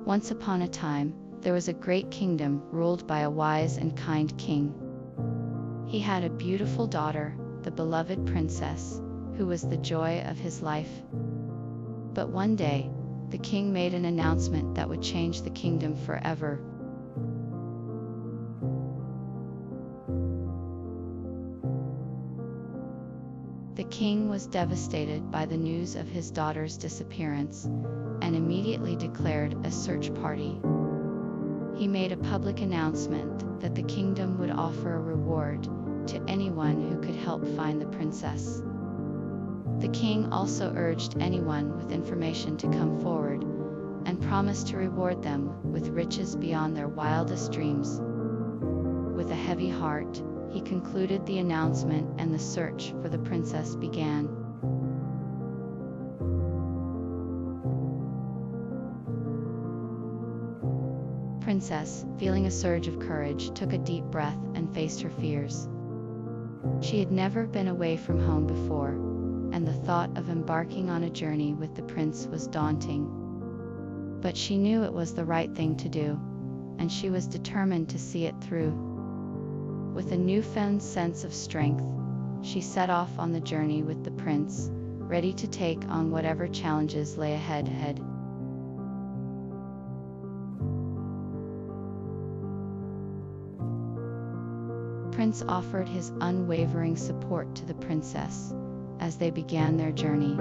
Once upon a time, there was a great kingdom ruled by a wise and kind king. He had a beautiful daughter, the beloved princess, who was the joy of his life. But one day, the king made an announcement that would change the kingdom forever. The king was devastated by the news of his daughter's disappearance, and immediately declared a search party. He made a public announcement that the kingdom would offer a reward to anyone who could help find the princess. The king also urged anyone with information to come forward, and promised to reward them with riches beyond their wildest dreams. With a heavy heart, he concluded the announcement, and the search for the princess began. Princess, feeling a surge of courage, took a deep breath and faced her fears. She had never been away from home before, and the thought of embarking on a journey with the prince was daunting. But she knew it was the right thing to do, and she was determined to see it through. With a newfound sense of strength, she set off on the journey with the prince, ready to take on whatever challenges lay ahead. Prince offered his unwavering support to the princess as they began their journey.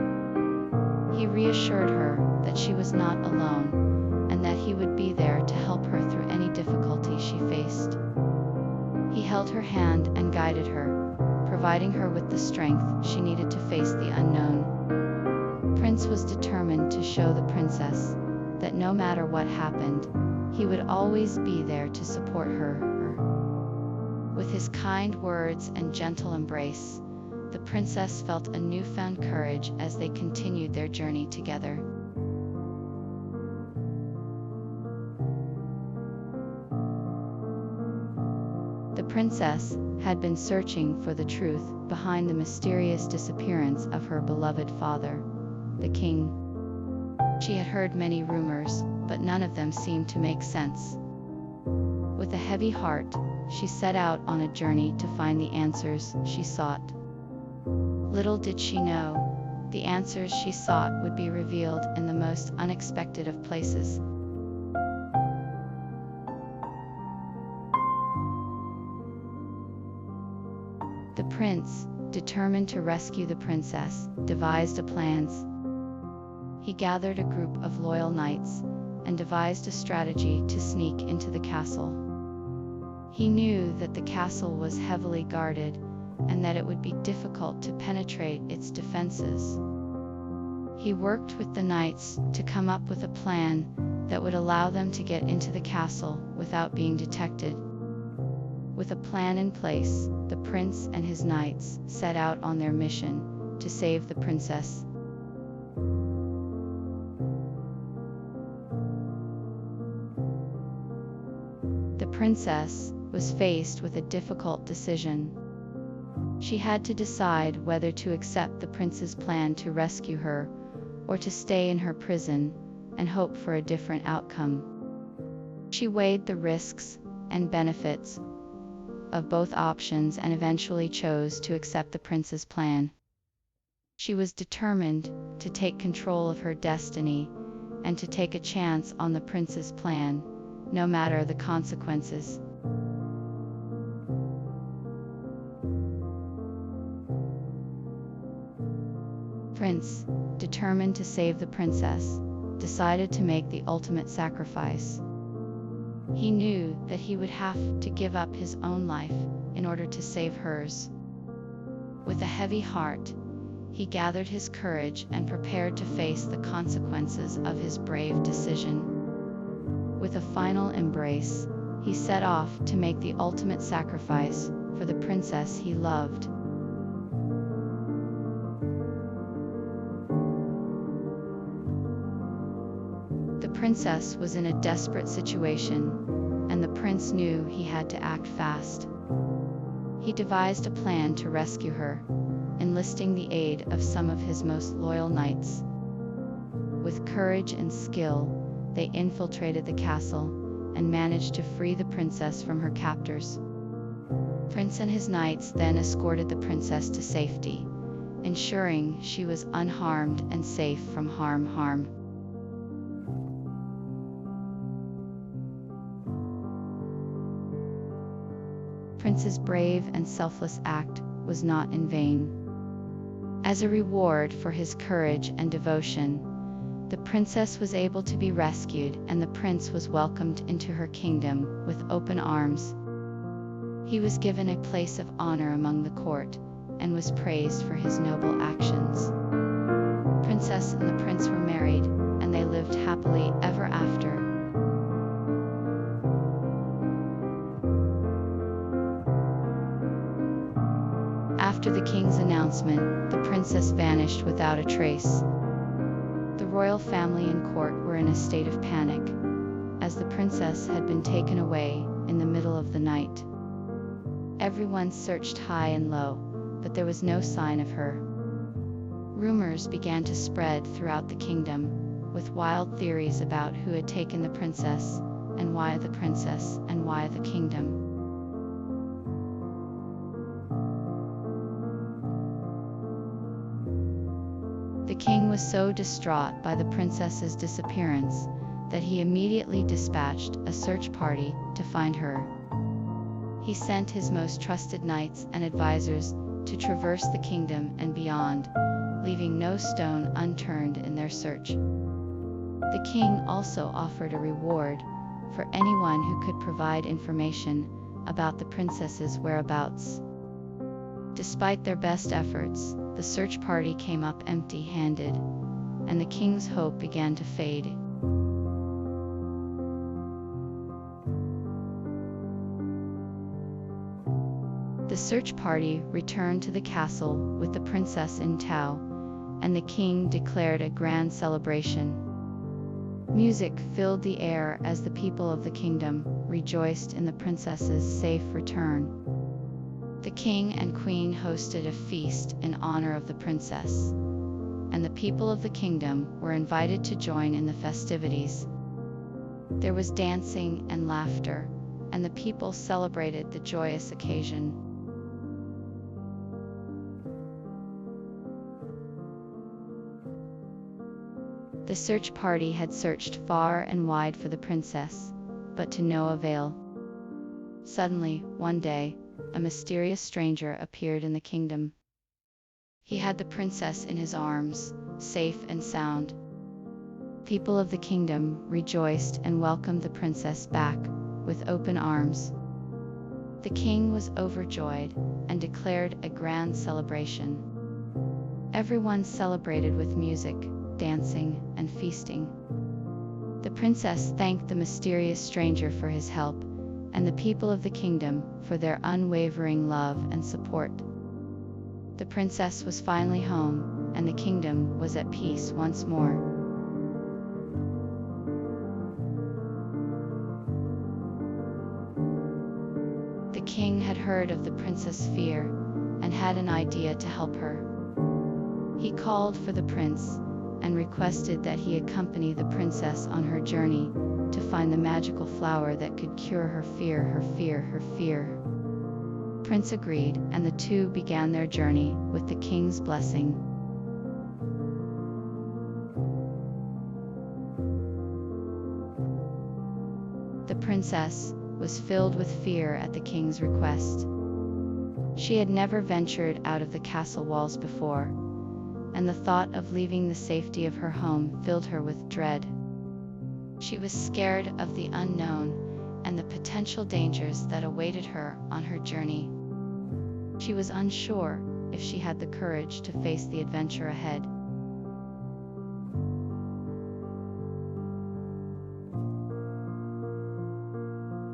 He reassured her that she was not alone, and that he would be there to help her through any difficulty she faced. He held her hand and guided her, providing her with the strength she needed to face the unknown. Prince was determined to show the princess that no matter what happened, he would always be there to support her. With his kind words and gentle embrace, the princess felt a newfound courage as they continued their journey together. The princess had been searching for the truth behind the mysterious disappearance of her beloved father, the king. She had heard many rumors, but none of them seemed to make sense. With a heavy heart, she set out on a journey to find the answers she sought. Little did she know, the answers she sought would be revealed in the most unexpected of places. The prince, determined to rescue the princess, devised a plan. He gathered a group of loyal knights and devised a strategy to sneak into the castle. He knew that the castle was heavily guarded, and that it would be difficult to penetrate its defenses. He worked with the knights to come up with a plan that would allow them to get into the castle without being detected. With a plan in place, the prince and his knights set out on their mission to save the princess. The princess was faced with a difficult decision. She had to decide whether to accept the prince's plan to rescue her, or to stay in her prison and hope for a different outcome. She weighed the risks and benefits of both options and eventually chose to accept the prince's plan. She was determined to take control of her destiny and to take a chance on the prince's plan, no matter the consequences. Prince, determined to save the princess, decided to make the ultimate sacrifice. He knew that he would have to give up his own life in order to save hers. With a heavy heart, he gathered his courage and prepared to face the consequences of his brave decision. With a final embrace, he set off to make the ultimate sacrifice for the princess he loved. The princess was in a desperate situation, and the prince knew he had to act fast. He devised a plan to rescue her, enlisting the aid of some of his most loyal knights. With courage and skill, they infiltrated the castle and managed to free the princess from her captors. Prince and his knights then escorted the princess to safety, ensuring she was unharmed and safe from harm. Prince's brave and selfless act was not in vain. As a reward for his courage and devotion, the princess was able to be rescued and the prince was welcomed into her kingdom with open arms. He was given a place of honor among the court and was praised for his noble actions. The princess and the prince were married, and they lived happily ever after. After the king's announcement, the princess vanished without a trace. The royal family and court were in a state of panic, as the princess had been taken away in the middle of the night. Everyone searched high and low, but there was no sign of her. Rumors began to spread throughout the kingdom, with wild theories about who had taken the princess, and why the princess, and why the kingdom. The king was so distraught by the princess's disappearance that he immediately dispatched a search party to find her. He sent his most trusted knights and advisors to traverse the kingdom and beyond, leaving no stone unturned in their search. The king also offered a reward for anyone who could provide information about the princess's whereabouts. Despite their best efforts, the search party came up empty-handed, and the king's hope began to fade. The search party returned to the castle with the princess in tow, and the king declared a grand celebration. Music filled the air as the people of the kingdom rejoiced in the princess's safe return. The king and queen hosted a feast in honor of the princess, and the people of the kingdom were invited to join in the festivities. There was dancing and laughter, and the people celebrated the joyous occasion. The search party had searched far and wide for the princess, but to no avail. Suddenly, one day, a mysterious stranger appeared in the kingdom. He had the princess in his arms, safe and sound. People of the kingdom rejoiced and welcomed the princess back with open arms. The king was overjoyed and declared a grand celebration. Everyone celebrated with music, dancing, and feasting. The princess thanked the mysterious stranger for his help, and the people of the kingdom for their unwavering love and support. The princess was finally home, and the kingdom was at peace once more. The king had heard of the princess' fear, and had an idea to help her. He called for the prince, and requested that he accompany the princess on her journey to find the magical flower that could cure her fear. Prince agreed, and the two began their journey with the king's blessing. The princess was filled with fear at the king's request. She had never ventured out of the castle walls before, and the thought of leaving the safety of her home filled her with dread. She was scared of the unknown and the potential dangers that awaited her on her journey. She was unsure if she had the courage to face the adventure ahead.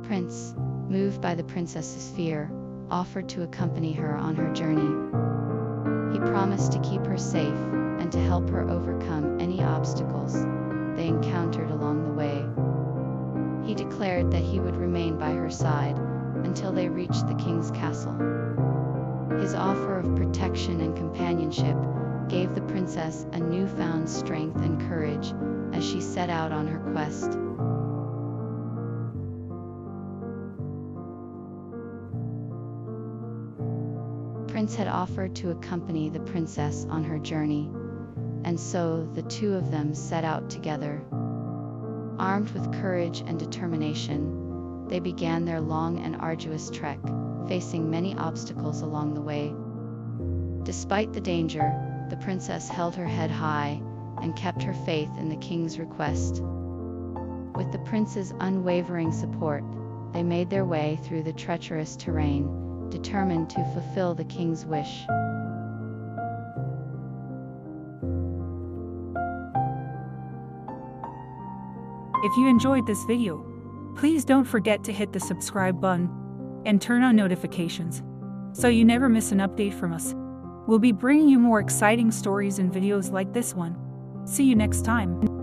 Prince, moved by the princess's fear, offered to accompany her on her journey. He promised to keep her safe and to help her overcome any obstacles they encountered along the way. He declared that he would remain by her side until they reached the king's castle. His offer of protection and companionship gave the princess a newfound strength and courage as she set out on her quest. Prince had offered to accompany the princess on her journey, and so the two of them set out together. Armed with courage and determination, they began their long and arduous trek, facing many obstacles along the way. Despite the danger, the princess held her head high and kept her faith in the king's request. With the prince's unwavering support, they made their way through the treacherous terrain, determined to fulfill the king's wish. If you enjoyed this video, please don't forget to hit the subscribe button and turn on notifications so you never miss an update from us. We'll be bringing you more exciting stories and videos like this one. See you next time.